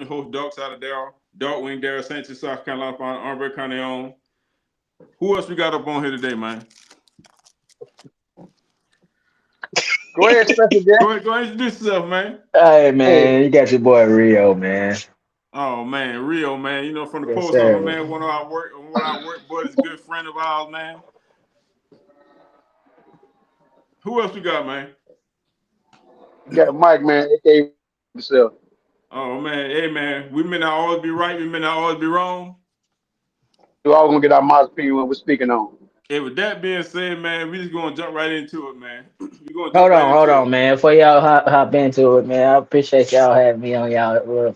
host Dark Side of Daryl, Dark Wing Daryl Sanchez, South Carolina, Andre Carneon. Who else we got up on here today, man? Go ahead, Spencer. Go ahead, introduce yourself, man. Hey Hey, man, you got your boy Rio, man. Oh man, Rio, man. You know, from the Yes, post office, sir. man. One of our work buddies, good friend of ours, man. Who else we got, man? you got Mike, man. AKA himself. Oh man, hey man, we may not always be right, we may not always be wrong. We all gonna get our mouths opinion when we're speaking on. And with that being said, man, we just gonna jump right into it, man. We're gonna jump right Hold into on, it. man. Before y'all hop into it, man, I appreciate y'all having me on y'all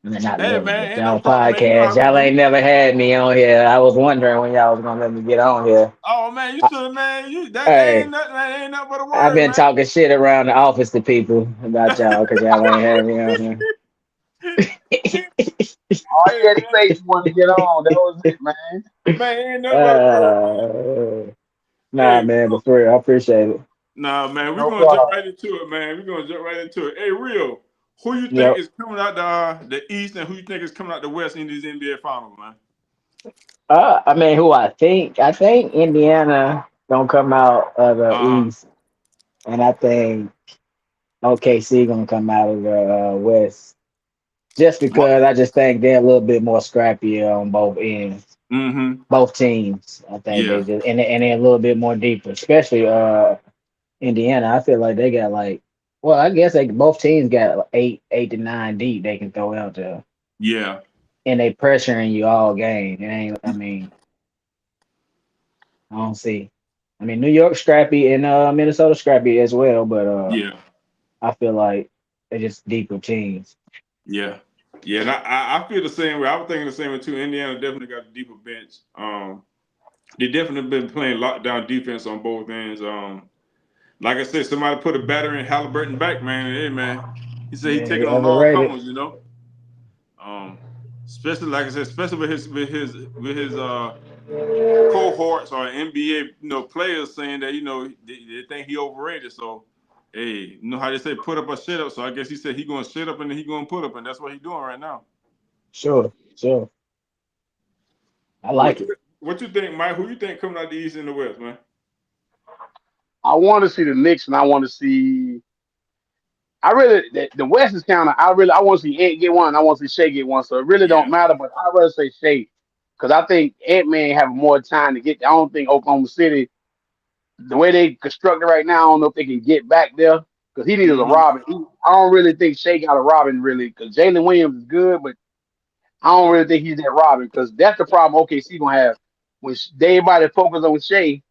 not Hey little, man, but ain't no y'all problem, man. You know podcast. how we Y'all do. ain't never had me on here. I was wondering when y'all was gonna let me get on here. Oh man, you should have, man. You Hey, that ain't nothing but a I've word, been man. talking shit around the office to people about y'all because y'all ain't had me on All Hey you had to man, say you wanted to get on. That was it, man. man, ain't here. nothing but a word, man. Nah, Hey, we man, go. but for real, I appreciate it. Nah, man, we're No gonna jump problem. right into it, man. We're gonna jump right into it. Hey, Rio, who you think Yep. is coming out the East, and who you think is coming out the West in these NBA Finals, man? I mean, who I think Indiana gonna come out of the Uh huh. East, and I think OKC gonna come out of the West. Just What? because I just think they're a little bit more scrappy on both ends, Mm-hmm. both teams. I think they Yeah. just and they're a little bit more deeper, especially Indiana. I feel like they got like, well, I guess they both teams got like eight to nine deep they can throw out there, Yeah. and they pressuring you all game. It ain't. I mean, I don't see. I mean, New York scrappy and Minnesota scrappy as well, but Yeah. I feel like they're just deeper teams. Yeah. Yeah. And I feel the same way. I was thinking the same way too. Indiana definitely got a deeper bench. They definitely been playing lockdown defense on both ends. Like I said, somebody put a batter in Halliburton back, man. Hey, man, he said he Yeah, he taking on all overrated. comers, you know. Um, especially like I said, especially with his cohorts or NBA players saying that they think he overrated. So hey, you know how they say put up or shit up. So I guess he said he gonna shit up and then he gonna put up, and that's what he doing right now. Sure, sure. I What like it. you what you think, Mike? Who you think coming out the East and the West, man? I want to see the Knicks, and I want to see. I really the West is kind of. I want to see Ant get one. I want to see Shea get one. So it really don't Yeah. matter. But I'd rather say Shea because I think Ant Man have more time to get. I don't think Oklahoma City the way they constructed right now. I don't know if they can get back there because he needs a Mm-hmm. Robin. I don't really think Shea got a Robin really because Jalen Williams is good, but I don't really think he's that Robin because that's the problem OKC gonna have when everybody focus on Shea.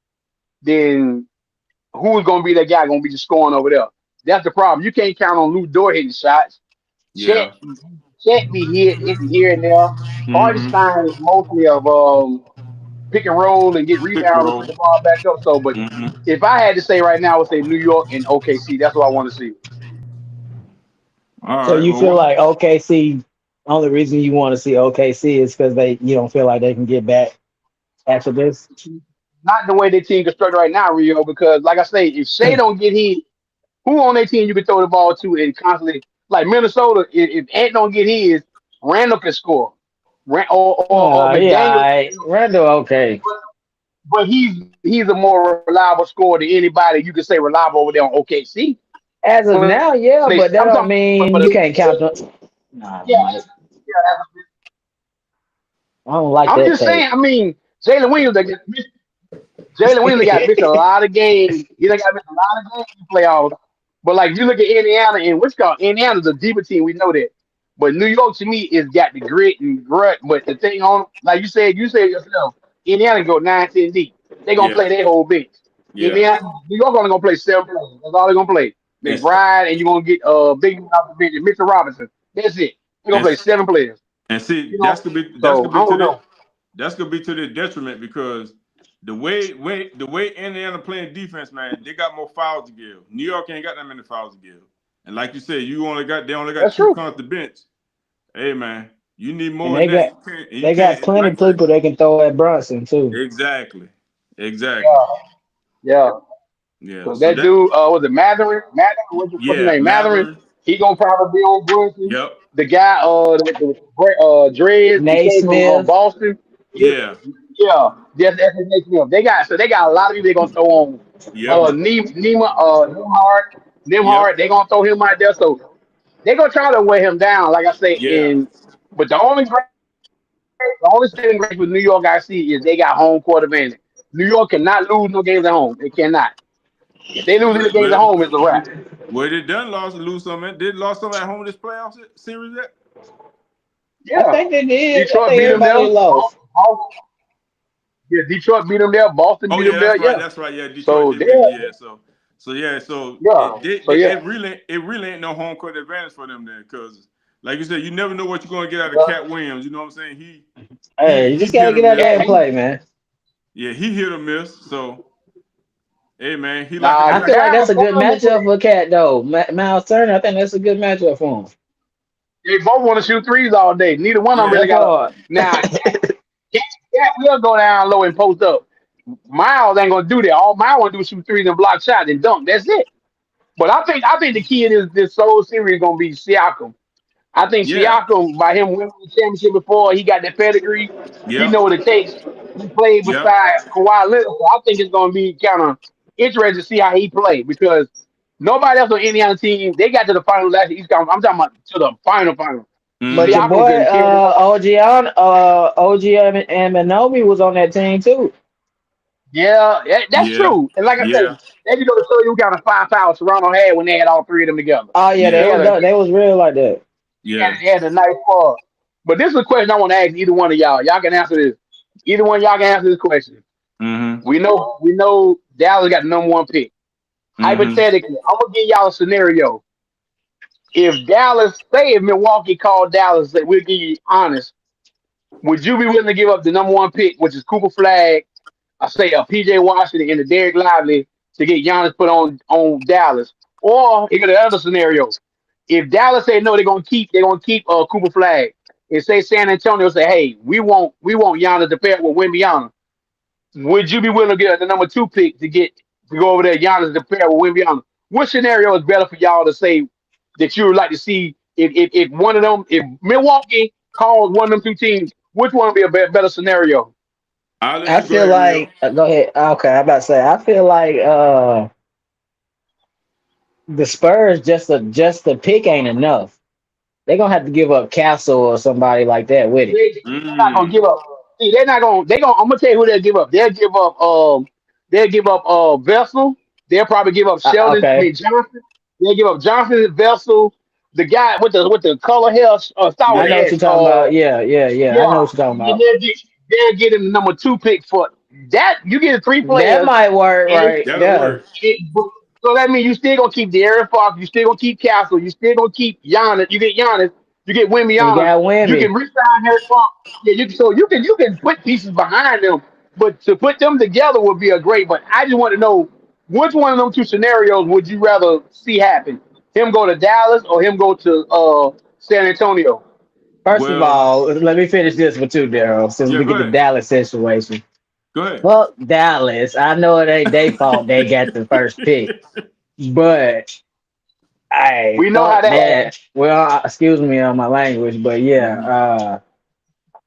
Then who is going to be that guy going to be just scoring over there? That's the problem. You can't count on Lou Dort hitting shots. Chet, Yeah. Chet be hitting here and there. Mm-hmm. Hardenstein is mostly of pick and roll and get Pick and rebounds and roll. put the ball back up. So, but Mm-hmm. if I had to say right now, I would say New York and OKC. That's what I want to see. All So right. you Well, feel what? like OKC? Only reason you want to see OKC is because they you don't feel like they can get back after this. Not the way their team constructed right now, Rio, because like I say, if Shea don't get hit, who on their team you can throw the ball to and constantly like Minnesota, if Ant don't get his, Randall can score. Or Yeah, McDaniel, Randall, okay. but he's a more reliable scorer than anybody you can say reliable over there on OKC. As of But now, yeah, I'm but talking that don't for mean the you can't count on. Nah, yeah, Mike, yeah. I don't like I'm that just take. saying. I mean, Jalen Williams, Jalen Williams got missed a lot of games. He done got missed a lot of games in the playoffs. But like you look at Indiana and what's called Indiana's a deeper team. We know that. But New York to me is got the grit and grunt. But the thing on, like you said yourself, Indiana go 9, 10 deep. They gonna Yeah. play their whole bench. Yeah. Indiana, New York only gonna play 7 players. That's all they gonna play. And McBride and you're gonna get big man off the bench and Mitchell Robinson. That's it. They're gonna and play 7 players. and see You know. that's So gonna I be to don't the know. that's gonna be to their detriment because the way Indiana playing defense, man, they got more fouls to give. New York ain't got that many fouls to give. And like you said, they only got That's two true. coming off the bench. Hey man, you need And more than that. You they got can't plenty like of I said, people they can throw at Brunson too. exactly. Exactly. Yeah. Yeah. Yeah. Cause So that that dude, was it Matherin? Matherin, what's his yeah, name? Matherin. Matherin. He gonna probably be on Brunson. Yep. the guy Dreads, he Nate came from Smith. Boston. Yeah, Yeah. yeah, that's his next name. They got a lot of people they gonna throw on Yep. Yep. Nimhard, they gonna throw him out there. So they gonna try to weigh him down, like I say, Yeah. but the only saving grace with New York I see is they got home court advantage. New York cannot lose no games at home. They cannot. If they lose any games at Well, home, it's a wrap. well, they done lost lose some. Did lost some at home this playoff series yet? I Yeah. think they did. I Detroit think beat them there. everybody lost. Yeah, Detroit beat them there. Boston Oh beat yeah, them there. that's right. Yeah. That's right. Yeah, Detroit So did beat yeah, them. Yeah, so yeah. So yeah. it really ain't no home court advantage for them there, because like you said, you never know what you're gonna get out of Yeah. Cat Williams. You know what I'm saying? Hey, you He just gotta hit or get out there miss. and play, man. Yeah, he hit or miss. So hey man, he like Nah, I he feel like like Cal, that's a good Cal will matchup play. for Cat though. Miles Turner, I think that's a good matchup for him. They both want to shoot threes all day. Neither one of them really yeah That got a. part. Now, Cat will go down low and post up. Miles ain't gonna do that. All Miles want to do is shoot threes and block shots and dunk. That's it. But I think the key in this whole series is gonna be Siakam. I think yeah Siakam, by him winning the championship before, he got that pedigree. He yeah know what it takes. He played yeah. beside Kawhi Leonard. So I think it's going to be kind of interesting to see how he played because nobody else on any other team, they got to the final last year. I'm talking about to the final. But Mm-hmm. your Siakam boy can carry the ball. OG and Manobi was on that team too. Yeah, that's Yeah true. And like I said, yeah that just go to show you what kind of firepower Toronto had when they had all three of them together. Oh yeah, yeah they was real like that. yeah. They had a nice part. But this is a question I want to ask either one of y'all. Y'all can answer this. Either one of y'all can answer this question. Mm-hmm. We know Dallas got the number one pick. Mm-hmm. Hypothetically, I'm gonna give y'all a scenario. If Milwaukee called Dallas, that we'll give you honest, would you be willing to give up the number one pick, which is Cooper Flag, I say a PJ Washington and a Derek Lively to get Giannis put on Dallas? Or you got another scenario. If Dallas say no, they're gonna keep Cooper Flag. And say San Antonio say, hey, we want Giannis to pair with Wimbyana. Would you be willing to get the number two pick to go over there, Giannis to pair with Wimbyana? What scenario is better for y'all to say that you would like to see if one of them, if Milwaukee calls one of them two teams, which one would be a better scenario? I'll let I you go feel ahead, Rio. like go ahead. Okay, I'm about to say I feel like the Spurs just the pick ain't enough. They're gonna have to give up Castle or somebody like that with it. They're not gonna Mm. give up. See, they're not gonna. They gonna. I'm gonna tell you who they'll give up. They'll give up. Vessel. They'll probably give up Sheldon. I Okay, mean Johnson. They'll give up Johnson, Vessel, the guy with the color hair. Start I with know what an you're S. talking about. Yeah. I know Yeah. what you're talking And about. they'll get him the number two pick for that. You get three That players, might work, and right? That'll Yeah. work. so that means you still gonna keep De'Aaron Fox, you still gonna keep Castle, you still gonna keep Giannis. You get Giannis, you get You Wimbyana, got you can Wimby. resign Harry Fox. Yeah, you can put pieces behind them, but to put them together would be a great. But I just want to know which one of them two scenarios would you rather see happen? Him go to Dallas or him go to San Antonio? First of Well, all, let me finish this with you, Daryl, since yeah. we Go get the ahead. Dallas situation. Go ahead. Well, Dallas, I know it ain't their fault they got the first pick, but I We know how fuck that happened. that. Well, excuse me on my language, but yeah, Mm-hmm.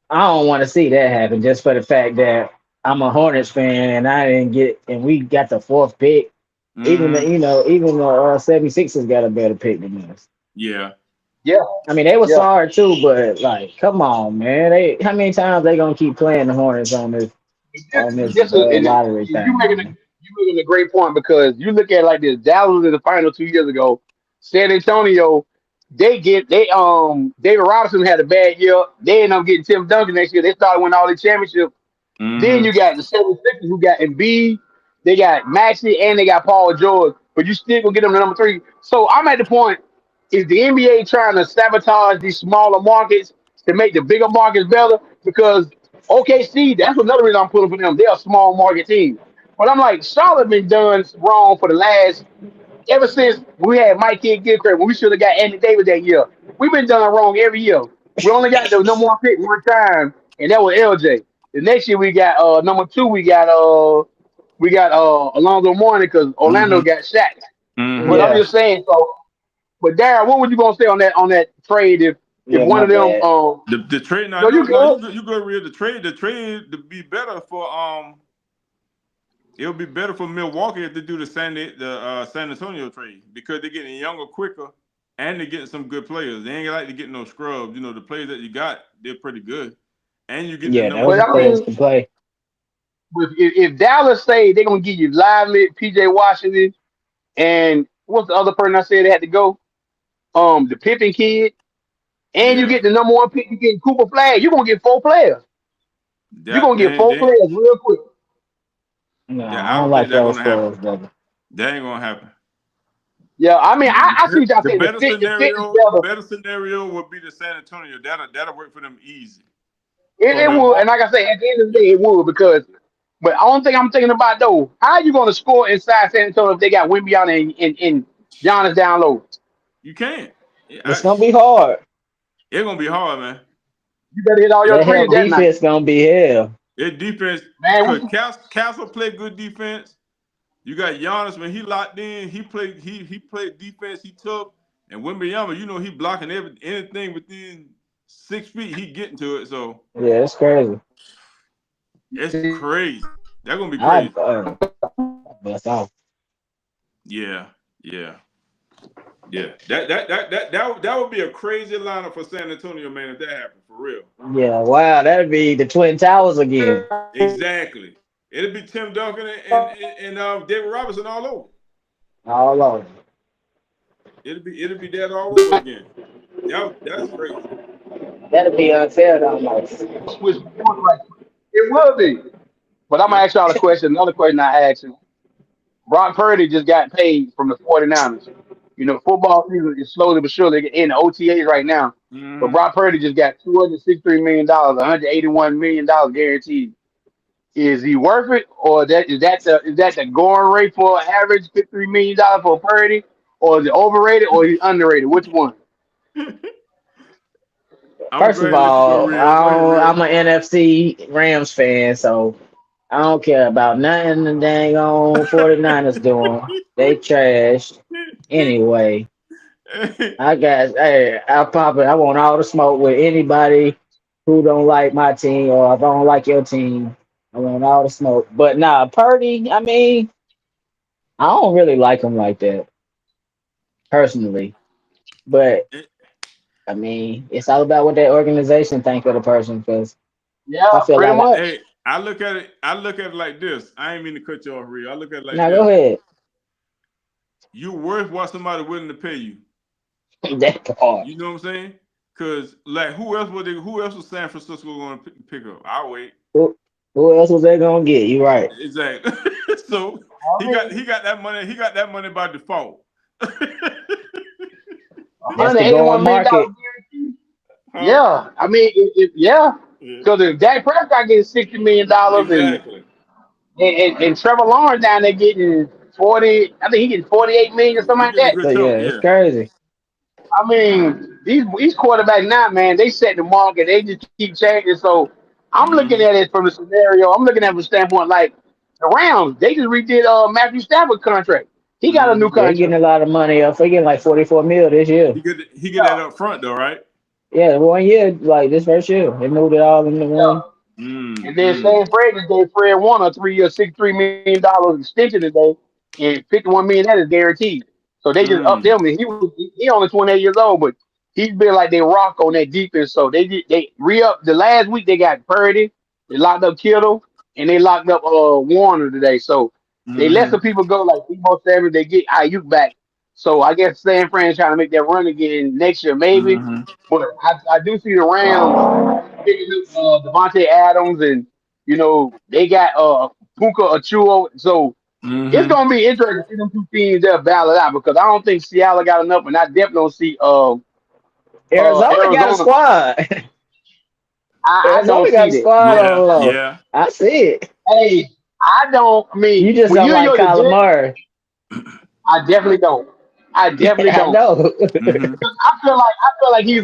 I don't want to see that happen just for the fact that I'm a Hornets fan and I didn't get, and we got the fourth pick. Even the, Mm-hmm. even the 76ers got a better pick than us. Yeah. Yeah, I mean, they were yeah. sorry too, but like, come on, man. How many times they gonna keep playing the Hornets on this lottery You thing, man? making a great point because you look at it like this. Dallas was in the final 2 years ago. San Antonio, David Robinson had a bad year. They ended up getting Tim Duncan next year. They started winning all the championships. Then Mm-hmm. you got the 76ers who got Embiid, they got Maxey, and they got Paul George. But you still gonna get them to number three. So I'm at the point: is the NBA trying to sabotage these smaller markets to make the bigger markets better? Because OKC, that's another reason I'm pulling for them. They're a small market team. But I'm like, Charlotte been done wrong for the last ever since we had Mike Kidd Gilchrist when we should have got Andy Davis that year. We've been done wrong every year. We only got the number one pick one time, and that was LJ. The next year we got number two, we got Alonzo Mourning because Orlando Mm-hmm. got Shaq. But Mm-hmm. I'm Yeah. just saying, so but Darryl, what would you gonna say on that trade if if Yeah, one my of them, bad. The trade now, no, you no, good. you go real the trade to be better for it'll be better for Milwaukee if they do the San Antonio trade because they're getting younger quicker and they're getting some good players. They ain't like to get no scrubs. You know, the players that you got, they're pretty good. And you get the Yeah, number those But are I two players pick. mean, can play. if Dallas say they're gonna give you Lively, PJ Washington, and what's the other person I said they had to go? The Pippen kid, and you Yeah. get the number one pick, you get Cooper Flag. You're gonna get four players. You're That gonna get they four they players real quick. No, that I I don't don't think like that's those gonna happen. players, brother. That ain't gonna happen. Yeah, I mean, I see what y'all The saying. better The fit the together. better scenario would be the San Antonio. That'll work for them easy. For It would, and Milwaukee, like I say, at the end of the yeah, day, it would because. But the only thing I'm thinking about though, how are you going to score inside San Antonio if they got Wimbyana and Giannis down low? you can't. It's gonna be hard. It's gonna be hard, man. You better hit all your That threes help that night, defense gonna be hell. Their defense, man. because Castle played good defense. You got Giannis when he locked in. He played defense. He took and Wembanyama. You know he blocking anything within 6 feet. He getting to it. So Yeah, it's crazy. it's crazy. They're gonna be I crazy. bust off. Yeah, yeah, yeah. That would be a crazy lineup for San Antonio, man. If that happened for real. Yeah, wow, that'd be the Twin Towers again. Exactly. It'll be Tim Duncan and David Robinson all over. All over. It'll be that all over again. That's crazy. That'd be unfair almost. switch right. It will be. But I'm gonna Yep. ask y'all a question. Another question I asked you. Brock Purdy just got paid from the 49ers. You know, football season is slowly but surely in the OTAs right now. But Hmm. Brock Purdy just got $263 million, $181 million guaranteed. Is he worth it, or is that the going rate for an average $53 million for Purdy, or is it overrated, or he's underrated? Which one? I'm gonna First go of ahead and let you go, all, real. Go ahead, real. I'm an NFC Rams fan, so I don't care about nothing the dang on 49ers doing. They trashed. Anyway, I pop it. I want all the smoke with anybody who don't like my team or if I don't like your team. I want all the smoke. But nah, Purdy, I mean, I don't really like him like that personally. But I mean, it's all about what that organization think of the person. Because I Yeah, feel pretty like, much. Hey, I look at it like this. I ain't mean to cut you off, real. I look at it like now go this. ahead. You worth what somebody willing to pay you. That part. You know what I'm saying? Cause like who else was San Francisco going to pick up? I'll wait. Who else was they gonna get? You right. Exactly. So I he mean, got that money. He got that money by default. That's the $181 going million market. guaranteed. Huh? Yeah, I mean, yeah, Yeah. because if Dak Prescott getting $60 million Exactly. and Trevor Lawrence down there getting 40, I think he getting 48 million or something He like getting a that. So good yeah, chunk. it's Yeah. crazy. I mean, these quarterbacks now, man, they set the market. They just keep changing. So I'm looking Hmm. at it from the scenario. I'm looking at it from the standpoint like the Rams. They just redid Matthew Stafford contract. He got a new Hmm. Yeah, he getting contract. a lot of money up. He getting like 44 mil this year. He get that Yeah, up front though, right? Yeah, 1 year, like this first year. They moved it all into yeah. one. Mm, And then mm, Stan Fred just gave Fred Warner a 3 year, $63 million extension today, and 51 million that is guaranteed. So they just upped mm, him, and he only 28 years old, but he's been like they rock on that defense. So they re up the last week. They got Purdy, they locked up Kittle, and they locked up Warner today. So they let some mm, people go like Debo Samuel. They get Ayuk back. So I guess San Fran trying to make that run again next year, maybe. mm, But I do see the Rams picking up Devontae Adams, and they got Puka Achua. So it's mm. gonna be interesting to see them two teams there battle it out because I don't think Seattle got enough, and I definitely don't see Arizona got a Arizona. squad. I don't Arizona got see a that. squad on the Yeah, low. yeah. I see it. Hey, I don't. I You mean, just when don't you're like your Kyler legit, Murray. I definitely don't. I definitely I don't. know. Hmm. I feel like he's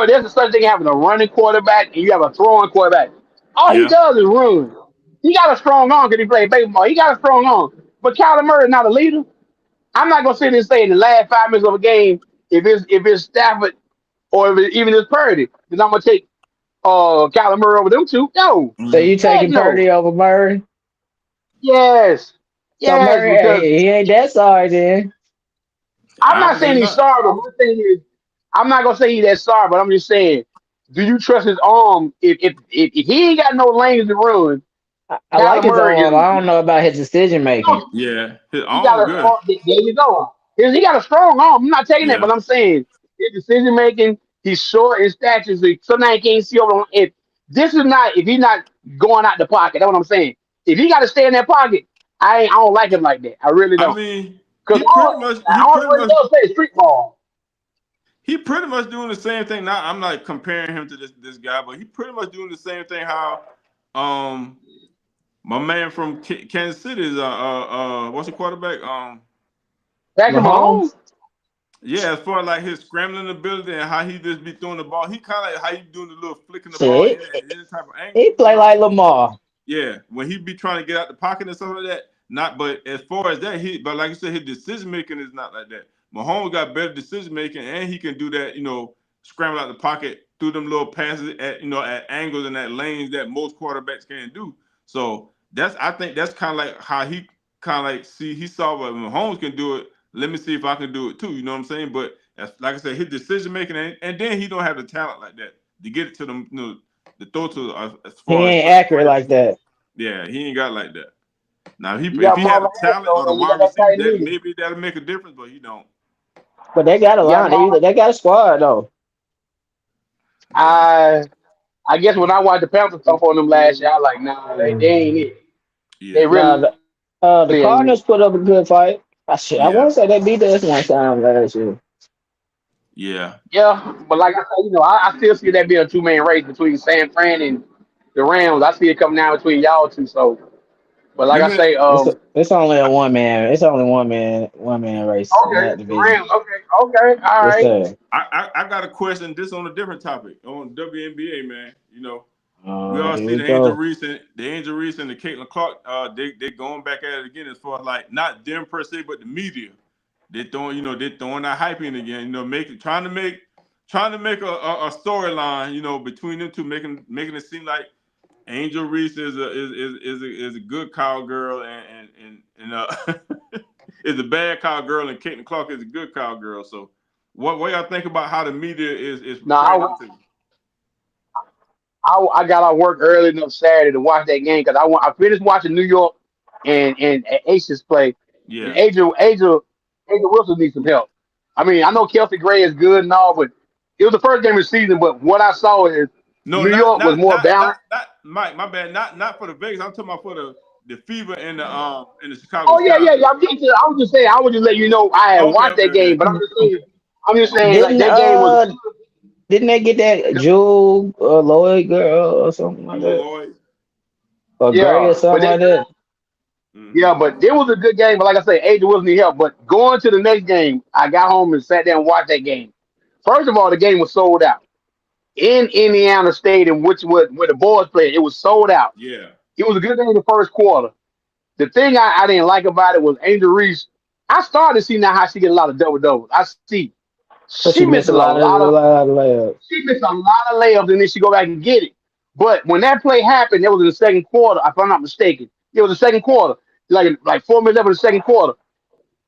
there's a such thing having a running quarterback and you have a throwing quarterback. All he Yeah. does is run. He got a strong arm because he played baseball. He got a strong arm. But Kyler Murray is not a leader. I'm not gonna sit there and say in the last 5 minutes of a game if it's Stafford. or if it, even if it's Purdy, then I'm gonna take Kyler Murray over them two. No, So you heck taking no. Purdy over Murray? Yes, So yes, Murray, because he ain't that sorry then. I'm I not saying believe he's not. sorry, but my thing is, I'm not gonna say he's that sorry, but I'm just saying, do you trust his arm? If he ain't got no lanes to run, I like Kyler his Murray arm. is. I don't know about his decision making. Yeah, his He got arm a good. strong. There you go. He got a strong arm. I'm not taking that, Yeah, but I'm saying his decision making. He's short in stature, so sometimes he can't see over. If this is not, if he's not going out the pocket, that's what I'm saying. If he got to stay in that pocket, I don't like him like that. I really I don't. mean, Because all he does play is street ball. he pretty much doing the same thing. Now I'm not comparing him to this guy, but he pretty much doing the same thing. How um my man from Kansas City is what's the quarterback Patrick Mahomes. Mahomes? yeah, as far as like his scrambling ability and how he just be throwing the ball, he kind of like how he doing the little flicking the ball Shit. any type of angle. He You play know what like I'm saying? Lamar. Yeah, when he be trying to get out the pocket and stuff like that, not. But as far as that, but like you said, his decision making is not like that. Mahomes got better decision making, and he can do that. Scramble out the pocket through them little passes at at angles and at lanes that most quarterbacks can't do. So I think that's kind of like how he kind of like he saw what Mahomes can do it. Let me see if I can do it too. You know what I'm saying? But like I said, his decision making, and then he don't have the talent like that to get it to them. The throw to as He far as ain't for accurate sprint. like that. Yeah, he ain't got like that. Now, You if got he had the Marvin talent or Harrison, the and you got wide that receiver, tight that end. maybe that'll make a difference, but he don't. But they got a You got line. Marvin. They got a squad though. Yeah, I guess when I watched the Panthers thump on them last year, I was like, nah, they ain't it. They yeah, Nah, really the ain't it. Cardinals put up a good fight. I yeah, want to say they beat us one time last year. yeah. Yeah, but like I said, I still see that being a two-man race between San Fran and the Rams. I see it coming down between y'all two. So, but like Let I me. say, It's only a one man. It's only one man race in okay, that the division. Rams. Okay, all Yes, right. sir. I got a question. This on a different topic on WNBA, man. We all Here see we the Angel go. Reese and the Caitlin Clark. They going back at it again as far as like not them per se, but the media. They're throwing that hype in again. Trying to make a storyline. Between them two, making it seem like Angel Reese is a good cowgirl and is a bad cowgirl and Caitlin Clark is a good cowgirl. So what y'all think about how the media is portraying them Now, two? I got off work early enough Saturday to watch that game because I finished watching New York and Aces play, and Yeah. Angel Wilson needs some help. I mean, I know Kelsey Gray is good and all, but it was the first game of the season. But what I saw is No, New not York was not more not balanced. not not Mike. My bad. Not for the Vegas. I'm talking about for the Fever and the Chicago Oh yeah, Sky. yeah. I was just saying. I was just letting you know I had Okay, watched okay, that game, okay. but I'm just saying like Didn't that game was. didn't they get that Jewel Lloyd girl or something like Jewel that? Lloyd. Or Gray or Yeah, something like that? Mm-hmm. but it was a good game. But like I say, Angel Wilson need help. But going to the next game, I got home and sat down and watched that game. First of all, the game was sold out in Indiana Stadium, which was where the boys played. It was sold out. Yeah. It was a good game in the first quarter. The thing I didn't like about it was Angel Reese. I started to see now how she get a lot of double doubles. I see But she she missed misses a a a lot of layups. she missed a lot of layups and then she go back and get it. But when that play happened, it was in the second quarter, if I'm not mistaken. It was the second quarter, like 4 minutes left in the second quarter.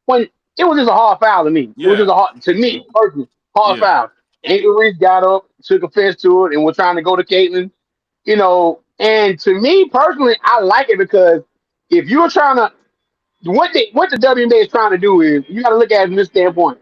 When it was just a hard foul to me. It was just Yeah. a hard to me personally, hard Yeah. foul. Angel Reese got up, took offense to it, and was trying to go to Caitlin. And to me personally, I like it because if you're trying to what the WNBA is trying to do is you got to look at it from this standpoint.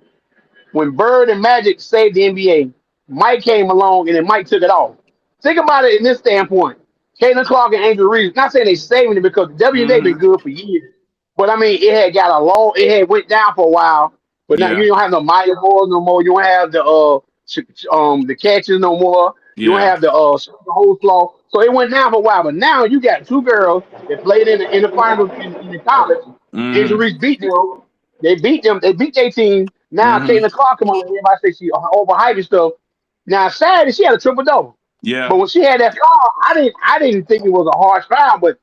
When Bird and Magic saved the NBA, Mike came along and then Mike took it off. Think about it in this standpoint. Caitlin Clark and Angel Reese, not saying they saving it because the WNBA been Mm-hmm. good for years. But I mean, it had went down for a while. But now you Yeah. don't have no Maya Moore no more. You don't have the catches no more. You don't Yeah. have the whole flaw. So it went down for a while. But now you got two girls that played in the finals in the college. Angel Mm-hmm. Reese beat them. They beat them. They beat their team. Now Mm-hmm. Caitlin Clark come on. Everybody say she overhyped and stuff. Now Saturday she had a triple double. But Yeah. when she had that foul, I didn't think it was a harsh foul. But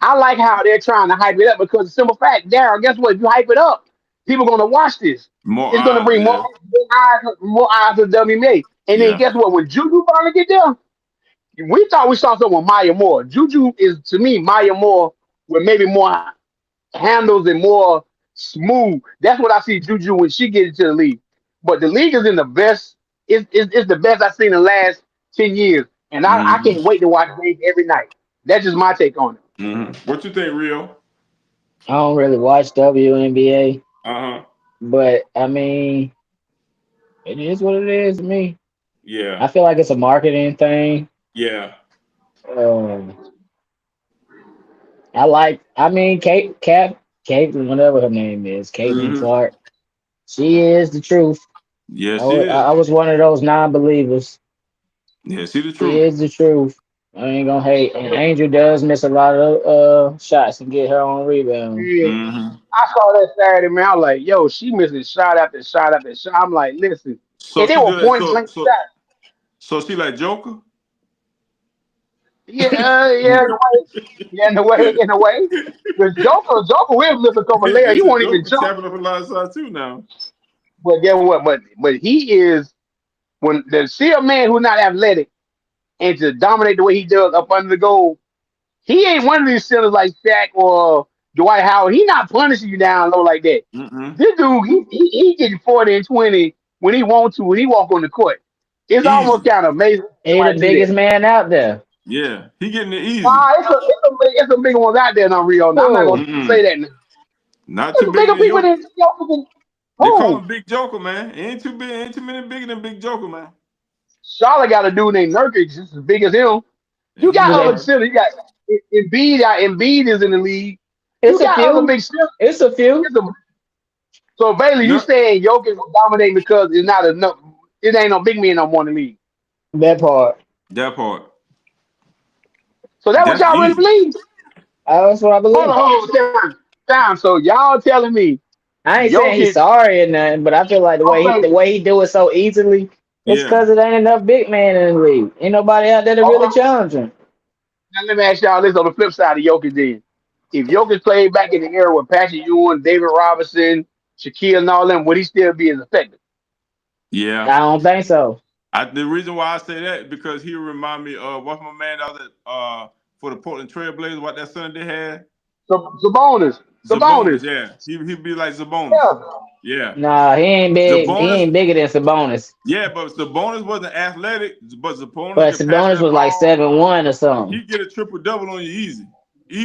I like how they're trying to hype it up because the simple fact, Darryl, guess what? If you hype it up, people are gonna watch this. More It's gonna odds. bring Yeah. more eyes to the WNBA. And then Yeah. guess what? When Juju finally get there, we thought we saw someone Maya Moore. Juju is to me Maya Moore with maybe more handles and more smooth. That's what I see Juju when she gets into the league. But the league is in the best. It's the best I've seen in the last 10 years, and I Mm-hmm. can't wait to watch games every night. That's just my take on it. Mm-hmm. What you think, Rio? I don't really watch WNBA, Uh-huh. but I mean, it is what it is to me. Yeah. I feel like it's a marketing thing. Yeah. Um, I mean, Caitlin, whatever her name is, Caitlin Mm-hmm. Clark. She is the truth. Yes, it I is. was one of those non-believers. Yeah, see the She truth. is the truth. I ain't gonna hate. And Angel does miss a lot of shots and get her own rebound. Yeah. Mm-hmm. I saw that Saturday, man. I was like, yo, she missing shot after shot after shot. I'm like, listen, So and they she were do that. point So blank so shots. so she like Joker. Yeah, yeah, in a way. Yeah, in a way. The Joker will miss a couple layers. He This is won't even Joker jump. tapping up a lot of shots too now. But guess what? But he is when the see a man who's not athletic and to dominate the way he does up under the goal, he ain't one of these centers like Shaq or Dwight Howard. He not punishing you down low like that. Mm-mm. This dude, he getting 40 and 20 when he wants to when he walk on the court. It's almost Easy. kind of amazing He the somebody do that. biggest man out there. Yeah, he getting it easy. Nah, it's some big ones out there, not real. I'm not Who? gonna say Mm-mm. that. Now. Not There's too some big bigger than people Joker. than Joker. They call Who? him Big Joker, man. Ain't too big. Ain't too many bigger than Big Joker, man. Charlotte got a dude named Nurkic, just as big as him. And You he got But other hard. centers. You got Embiid. Embiid is in the league. You it's a got other few. big centers. It's a few. So Bailey, you No, saying Jokic will dominate because it's not enough? It ain't no big man no more in the league. That part. that part. So that's what That's y'all really easy. believe? That's what I Hold on, believe. time. So y'all telling me I ain't saying he's Jokic? sorry or nothing, but I feel like Okay, the way he do it so easily, it's Yeah. because it ain't enough big man in the league. Ain't nobody out there to really okay. challenge him. Now let me ask y'all this on the flip side of Jokic. Then, if Jokic played back in the era with Patrick Ewing, David Robinson, Shaquille, and all them, would he still be as effective? Yeah. I don't think so. The reason why I say that because he remind me of what's my man out at for the Portland Trailblazers, what that son they had? So Sabonis. Zabonis, yeah. He'd be like Zabonis. Yeah. Yeah. Nah, he ain't big. He Zabonis, ain't bigger than Sabonis. yeah, but Sabonis wasn't athletic, but Sabonis But could pass Sabonis that was like ball. 7'1" or something. He'd get a triple double on you easy.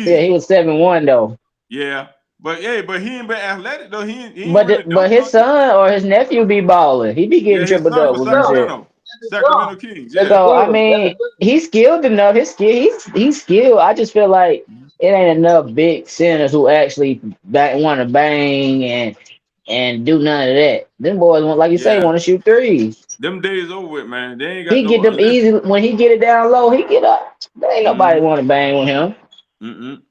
Yeah, he Easy. was 7'1" though. Yeah. But he ain't been athletic though. He ain't really But dunked his on you. son or his nephew be balling. He be Yeah, getting his triple son for doubles and shit. Sacramento. Sacramento Kings, That's his yeah. So I son. That's his mean, son. he's skilled enough. He's skilled. I just feel like it ain't enough big centers who actually want to bang and do none of that. Them boys want, like you say, Yeah. want to shoot threes. Them days over with, man. They ain't got He get no them easy listen. when he get it down low. He get up. There ain't nobody Mm-hmm. want to bang with him. Mm-mm.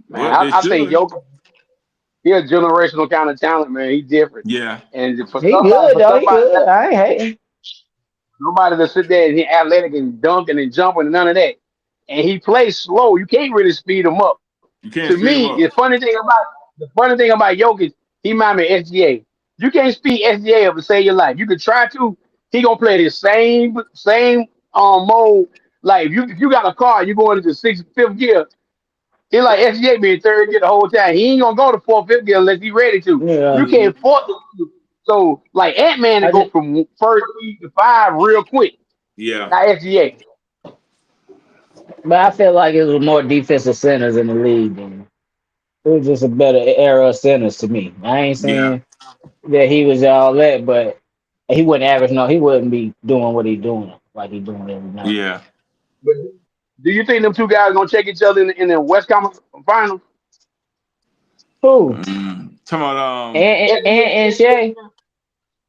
Man, But they I think should. Jokic, he a generational kind of talent, man. He different. Yeah. And He good though. He good. I ain't hating. nobody to sit there and he athletic and dunking and jumping and none of that. And he plays slow. You can't really speed him up. You To can't speed them me, up. the funny thing about Jokic, he remind me of SGA. You can't speed SGA up to save your life. You could try to. He gonna play the same mode. Like if you got a car, you going into fifth gear. He like SGA being third gear the whole time. He ain't gonna go to fourth, fifth gear unless he ready to. Yeah. You Mm-hmm. can't force him to. So like Ant Man to I go just from first speed to five real quick. Yeah. Not SGA. but I feel like it was more defensive centers in the league. And it was just a better era of centers to me. I ain't Yeah. saying that he was all that, but he wouldn't average. No, he wouldn't be doing what he doing like he doing every night. Yeah. But do you think them two guys gonna check each other in the West Conference Finals? Who? Talking about And Shay.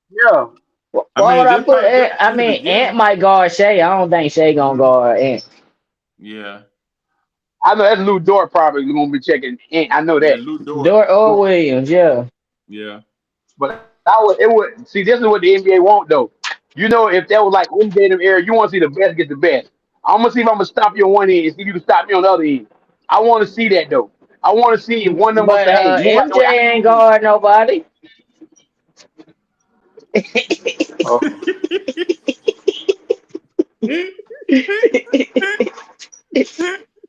Yeah. I Why would mean I they put probably Ant? I in the mean, Ant beginning. might guard Shay. I don't think Shay gonna guard Ant. Yeah. I know that's Lou Dort probably gonna be checking. I know Yeah, that. Lou Dort. Dort or Williams, yeah. Yeah. But it would see this is what the NBA want though. You know, if that was like NBA them era, you want to see the best get the best. I'm gonna see if I'm gonna stop you on one end and see if you can stop me on the other end. I want to see that though. I want to see if one of them gonna But say, "Hey, you might know MJ what ain't guard nobody. Oh.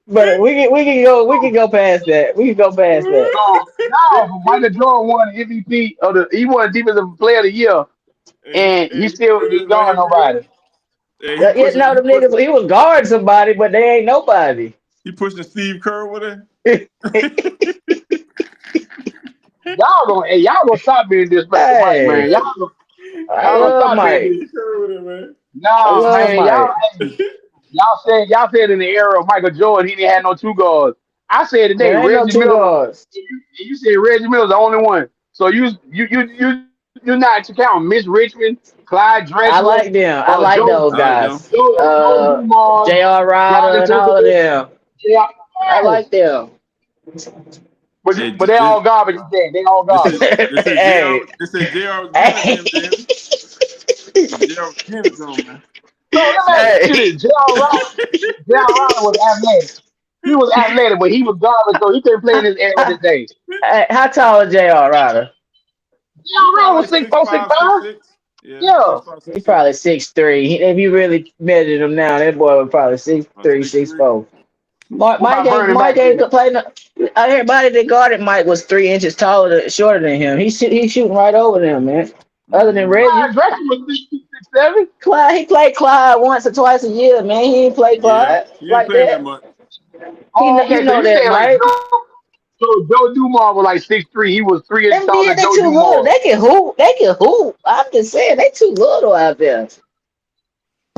But we can go past that. We can go past that. So now Michael Jordan won the MVP of the he won Defensive Player of the Year, and he still didn't guard nobody. Hey, Yeah, no, them niggas, he was guarding somebody, but they ain't nobody. he pushing Steve Kerr with it. Y'all gonna stop being disrespectful, Mike, Hey, man. I Y'all gonna love stop being Mike. Steve Kerr with it, man. I nah, love man. Mike. Y'all said in the era of Michael Jordan he didn't have no two guards. I said today There ain't no Reggie two Miller. guards. You said Reggie Miller's the only one. So you're not to count Miss Richmond, Clyde I Drexler, like them. I like Joe those I like them. guys. Joe Dumars, J.R. Ryder and Jonathan all of Davis. them. Yeah, I like them. Hey, but they all garbage. They all garbage. this is Hey, JR Ginner them, hey, man. JR Ginner them, man. So let me ask you hey, this: J.R. Ryder was athletic. He was athletic, but he was garbage, so he couldn't play in this era today. hey, how tall is J.R. Ryder? He J.R. Ryder probably was like 6'4", 6'5", 6'5". 6'6". Yeah, Yeah. 6'5", He's 6'6". probably 6'3". If you really measured him now, that boy was probably 6'3", 6'3". 6'4". Mike, What Mike about ain't Bernie Mike Mac? ain't complaining. Everybody that guarded Mike was 3 inches shorter than him. He's shooting right over them, man. Other than Mm-hmm. Reggie, Clyde Drexler was 6'6", 6'7". Clyde, he played Clyde once or twice a year, man. He ain't played Yeah, Clyde he ain't like playing that that. much. Oh, You okay. So know you that, saying like Mike. Joe Dumars was like 6'3". He was 3 inches Them taller did than they Joe too little. Dumars. They can hoop. They can hoop. I'm just saying they too little out there.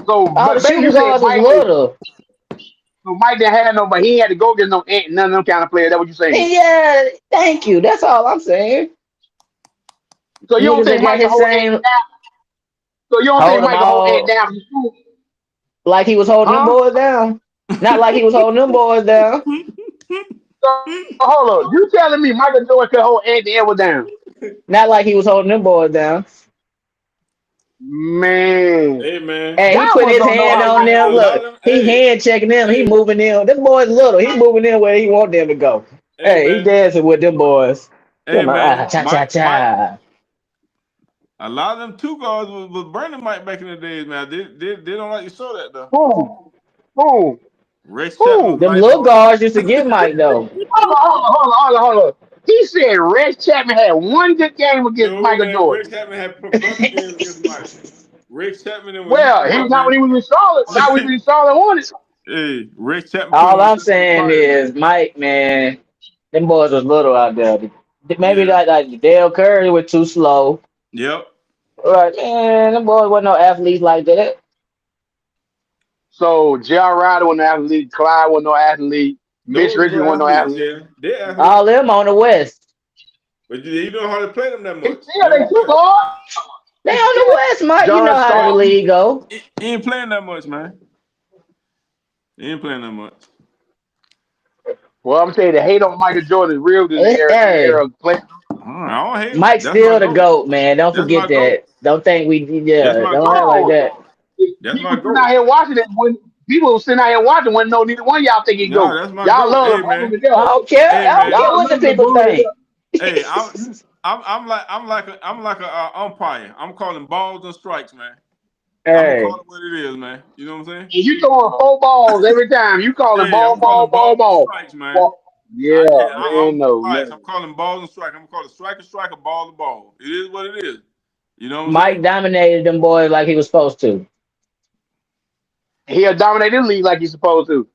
So All the basically, shooting you saying guards is little. Mike didn't have nobody. He had to go get none of them kind of players. That's what you saying. And yeah, thank you. That's all I'm saying. So you don't Niggas that think got Mike can his hold Ant same down? So you don't think hold them Mike can hold Ant all down from school? like he was holding them Huh? boys down. Not like he was holding them boys down. So hold on. You telling me Michael Jordan could hold Anthony Edwards down? Not like he was holding them boys down. Man, Hey, man. And he y'all put must his don't know hand how on Mike them. A hold. lot of Look, them. he Hey, hand checking them. He hey, moving them. Them boys little. He moving them where he want them to go. hey, Hey, he man. dancing with them boys. Hey, Them, man. cha cha Mike. cha. A lot of them two guards was burning Mike back in the days, man. They don't like you show that though. Who? Who? Rex Chapman was Who? Them nice little on him. guards used to get Mike though. Hold on. He said Rex Chapman had one good game against No, Michael man. Jordan. Rex Chapman had bumper games against Mike. Rex Chapman, and when he Well, come he out, not when man. he was in Charlotte. Not when he was in Charlotte Hornets. Hey, Rex Chapman put All him on I'm system saying fire, is man. Mike, man, them boys was little out there. Maybe Yeah. like Dale Curry was too slow. Yep. Right, man, them boys wasn't no athletes like that. So J.R. Ryder wasn't no athlete. Clyde wasn't no athlete. Mitch Those Richards were wasn't no athletes, athlete. yeah. They're All athletes. them on the West. But you don't know how to play them that It's much. still You they don't two play. guard. They It's on the still West, Mike. You know John how the Starks. league go. He ain't playing that much, man. He ain't playing that much. Well, I'm telling you, the hate on Michael Jordan is real this Hey, era of playing. I don't hate him. Mike's That's my still the goal. GOAT, man. Don't That's forget my goal. that. Don't think That's yeah, my don't act goal. like Oh, that. That's my people sitting out goal. here watching it. When people sitting out here watching, wouldn't know neither one of y'all think he Nah, go. that's my Y'all goal. love Hey, to bring him man. I together. don't care. Hey, I don't care man. Y'all what the love to people bring think. together. Hey, I'm like a umpire. I'm calling balls and strikes, man. I'm gonna call Hey, it what it is, man. You know what I'm saying? And you throwing 4 balls every time. You calling Hey, I'm calling balls and strikes, man. ball. Yeah, I'm man, no, biased. man. I'm calling balls and strike. I'm gonna call it strike, a ball to ball. It is what it is. You know what I'm Mike saying? dominated them boys like he was supposed to. He'll dominate this league like he's supposed to.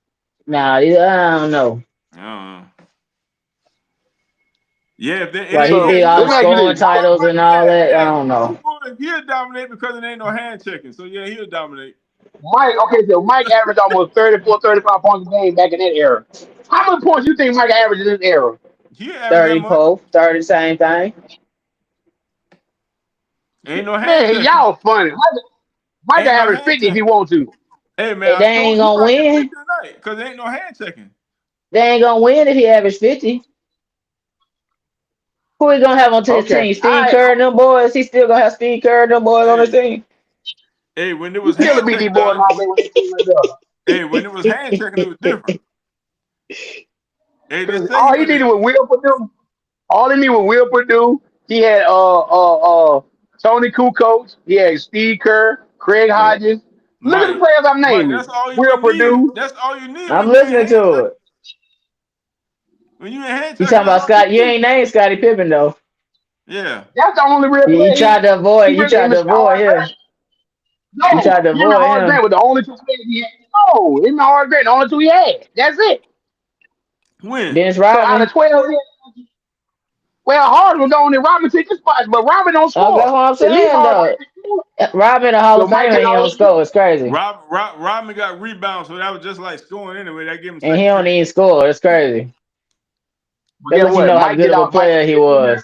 Nah, I don't know. I don't know. Yeah, if it Like ain't he So did you know all the let me what? ask you scoring this. titles and all Yeah, that. I yeah. don't know. He'll dominate because it ain't no hand checking. So yeah, he'll dominate. Mike averaged almost 34, 35 points a game back in that era. How many points you think Mike averaged in this era? He'll average that much. 34, 30, same thing. Ain't no hand Man, checking. y'all funny. Mike Ain't no average hand 50 if he checking. want to. Hey man, They I ain't told you he gonna might get 50 win. tonight because there ain't no hand checking. They ain't gonna win if he averaged 50. Who he gonna have on his Okay. team? All Steve right. Kerr and them boys. He still gonna have Steve Kerr and them boys on his Hey, team. hey, when it He was still a hand BD checking, boy nowadays with that team right there. hey, when it was hand checking, it was different. Hey, just Because say he all he went needed in. was Will Purdue. All he needed was Will Purdue. He had Tony Kukoc. He had Steve Kerr, Craig Yeah. Hodges. Look at the Mike, players I'm Mike, naming. that's all you Will would need. Purdue. That's all you need I'm when you in listening hand to tucking. it. When you in hand You tucking, talking that's about all you Scott? You need. ain't named Scottie Pippen though. Yeah. That's the only real You player tried to avoid. he You really in tried the to avoid Hall of him. Fame. You No, tried to him and avoid Hard him. Grant were the only two players he had. No, him and Hard Grant, the only two he had. That's it. When? Dennis So out of Rodman. 12, well, Hard was on the Robin taking spots, but Robin don't That's score. what I'm At least saying Hard though. Grant can score. Robin a Hall So of Mike Famer can and he don't always score. It's crazy. Rodman got rebounds, so that was just like scoring anyway. That gave him And he second don't chance. even score. It's crazy. But That guess lets you what? know how Mike good get of a out. Mike player he was.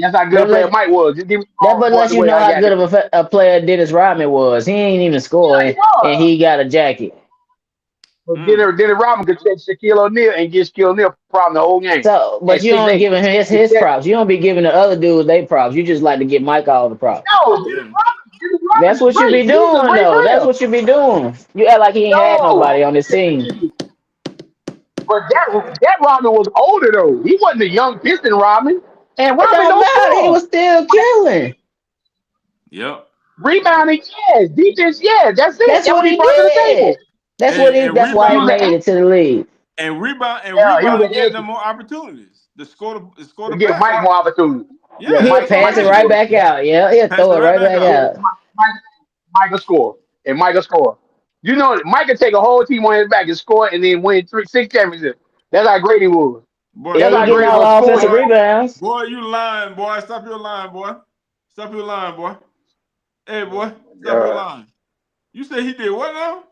that's how good a That player let Mike was. Just give me that all but boy lets the you way know I how got good it. of a player Dennis Rodman was. He ain't even score, Yeah, he and was. he got a jacket. But Mm. then Robin could take Shaquille O'Neal and get Shaquille O'Neal problem the whole game So, at but you don't 6'8". giving him his props. You don't be giving the other dudes they props. You just like to give Mike all the props. No, Yeah. Dennis Rodman That's is what you be great. He's a doing, great though. That's player. what you be doing. You act like he ain't had No, nobody on this team. but that Rodman was older though. He wasn't a young Piston Rodman. And It Rodman don't don't matter. He score. was still killing. Yep. Rebounding, yes. Defense, yes. That's it. That's That what what he he brought to the table. did. That's And, what he. and That's He why he rebound was made an it to the league. and yeah, he was rebounding an gave edge them more opportunities to score to the give Mike basket. more opportunity. Yeah, Yeah, He'll that's what I'm pass Mike it will saying. right score. back out. Yeah, he'll Pass throw it it right right back back out. Yeah, out. Mike will score. And Mike will score. You know, Mike can take a whole team on his back and score and then win 6 championships. That's how great he was. Boy, He That's ain't how getting great he all was the scoring. offensive boy, rebounds. boy, you lying, boy. Stop your lying, boy. Stop your lying, boy. Hey, boy, stop your Yeah. lying. You say he did what now?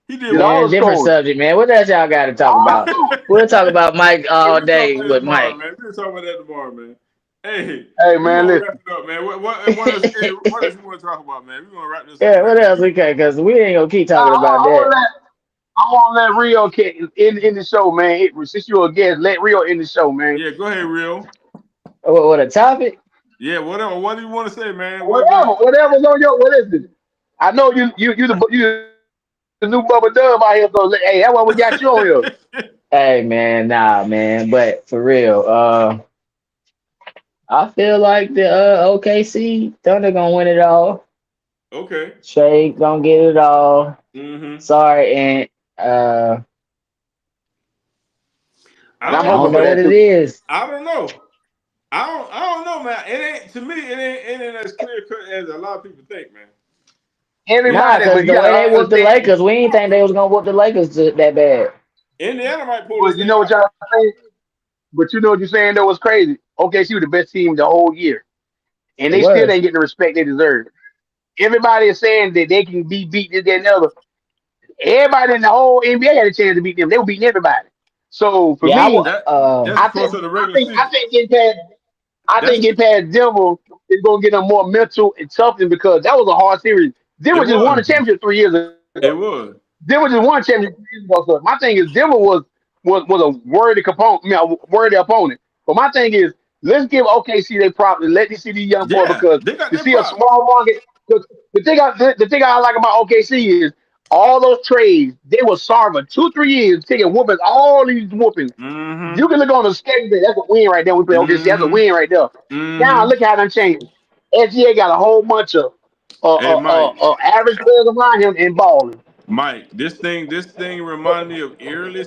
He did Did what? all Man, the different scoring. subject, man. What else y'all got to talk All about? the scoring. We'll talk about Mike Hey, all we'll talk day about that with tomorrow, Mike. man. We'll talk about that tomorrow, man. Hey, Hey we're man, gonna listen. wrap it up, man. What else you want to talk about, man? We're gonna wrap this up, Yeah, man. what else we can? Because we ain't gonna keep talking about that. I want to let Rio in the show, man. Since you're a guest, let Rio in the show, man. Yeah, go ahead, Real. What a topic? Yeah, whatever. What do you want to say, man? Whatever's on your what is it? I know you the new Bubba Dub out here, so hey, that's why we got you on here. Hey, man, nah, man. But for real, I feel like the OKC Thunder gonna win it all. Okay. Shea gonna get it all. Mm-hmm. Sorry, and I And I'm I don't hoping don't know. for know what that it too. is. I don't know. I don't know, man. It ain't to me. It ain't as clear cut as a lot of people think, man. Nah, Everybody, because but you the way they gotta whooped the understand. Lakers, we didn't think they was gonna whoop the Lakers that bad. Indiana might pull this But you thing know what out. y'all saying? But you know what you're saying though was crazy. OKC was the best team the whole year, and It they still was. didn't get the respect they deserve. Everybody is saying that they can be beat this, that, and the other. Everybody in the whole NBA had a chance to beat them. They were beating everybody. So for Yeah, me, That's because of the regular I season. think getting past That's Denver is gonna get them more mental and tough because that was a hard series. Denver it just won a was. championship 3 years ago. It was. Denver just won a championship 3 years ago. So my thing is Denver was a worthy component, a worthy opponent. But my thing is let's give OKC their props and let me see these young boys Yeah, because they got to their see a props. small market. The thing I like about OKC is all those trades they were sorry for 2 3 years taking whoopings, all these whoopings. Mm-hmm. You can look on the schedule. That's a win right there. We play OKC. That's a Mm-hmm. win right there. Now Mm-hmm. look how them changed. SGA got a whole bunch of Hey, Mike. average players around him and balling. Mike, this thing reminded me of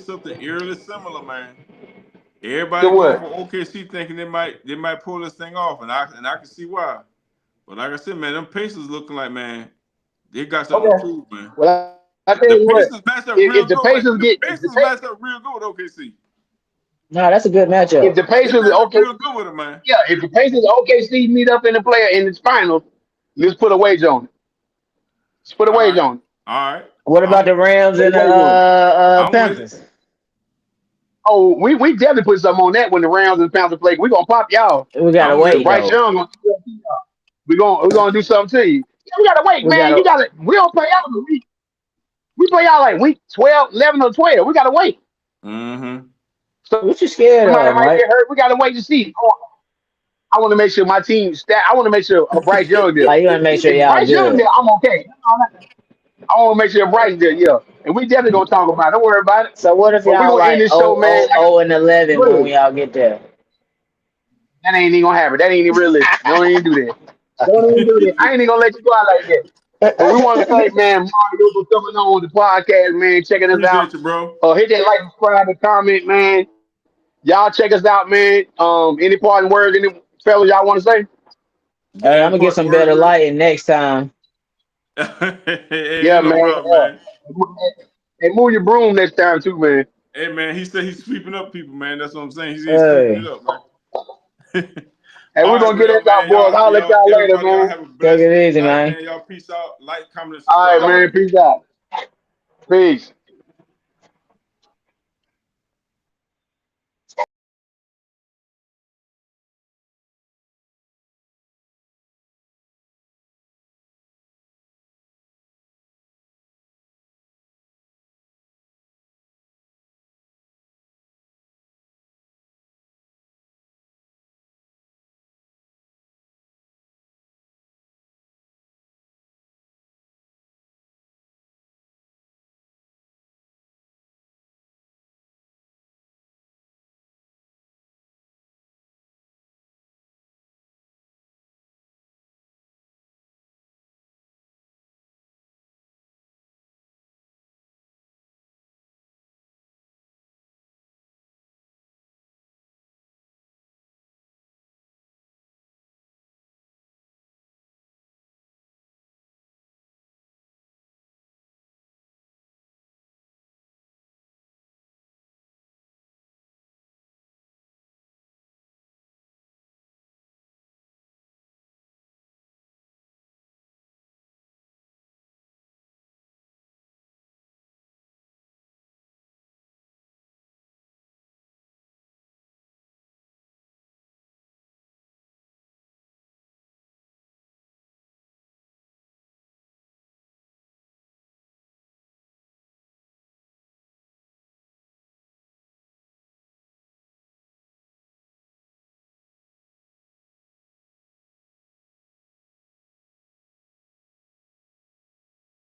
something eerily similar, man. To Everybody going what? for OKC thinking they might pull this thing off, and I can see why. But like I said, man, them Pacers looking like, man, they got something to Okay. prove, man. Well, I tell The you what. Pacers matched up real If the good. Like Pacers the get Pacers matched up real good with OKC. nah, that's a good if matchup. the They Pacers matched up okay, real good with them, man. yeah, if the Pacers and OKC meet up in the player in the finals, let's put a wager on it. Let's put a All wager right, on it. all right. What about I'm the Rams Put a and the wager on it. I'm with it. Panthers? Oh, we definitely put something on that when the Rams and Panthers play. We're gonna pop y'all. We gotta I'm with Because it. wait Bryce though. Young we're gonna do something to you. Yeah, we gotta wait, We man. gotta. We don't play out the week. We play out like week 12, 11, or 12. We gotta wait. Mm-hmm. So What you scared somebody of, might Mike? get hurt. We gotta wait to see. I want to make sure my team stat. I want to make sure Bryce Young there. Like you wanna make sure If y'all Bryce Young good. there, I'm okay. I want to make sure Bryce there, yeah. And we definitely gonna talk about it. Don't worry about it. So what if But we y'all gonna end like this show, man. 0 and 11 Go when ahead. we all get there? That ain't even gonna happen. That ain't even realistic. Don't even do that. Don't even do that. I ain't even gonna let you go out like that. But we want to thank man Mario for coming on the podcast, man, checking us out. Appreciate you, bro. Hit that like, subscribe, and comment, man. Y'all check us out, man. Any parting words, any fellas y'all want to say? Hey, I'm gonna get some better lighting next time. Yeah, no man. problem, man. And move your broom next time too, man. Hey, man, he said he's sweeping up people, man. That's what I'm saying. He's Hey. sweeping it up, man. Hey, we're gonna get that out, boys. I'll let y'all later, everybody, y'all man. have a blessed Take it easy, night, man. Y'all peace out. Like, comment, and All subscribe. right, man. Peace out. Peace.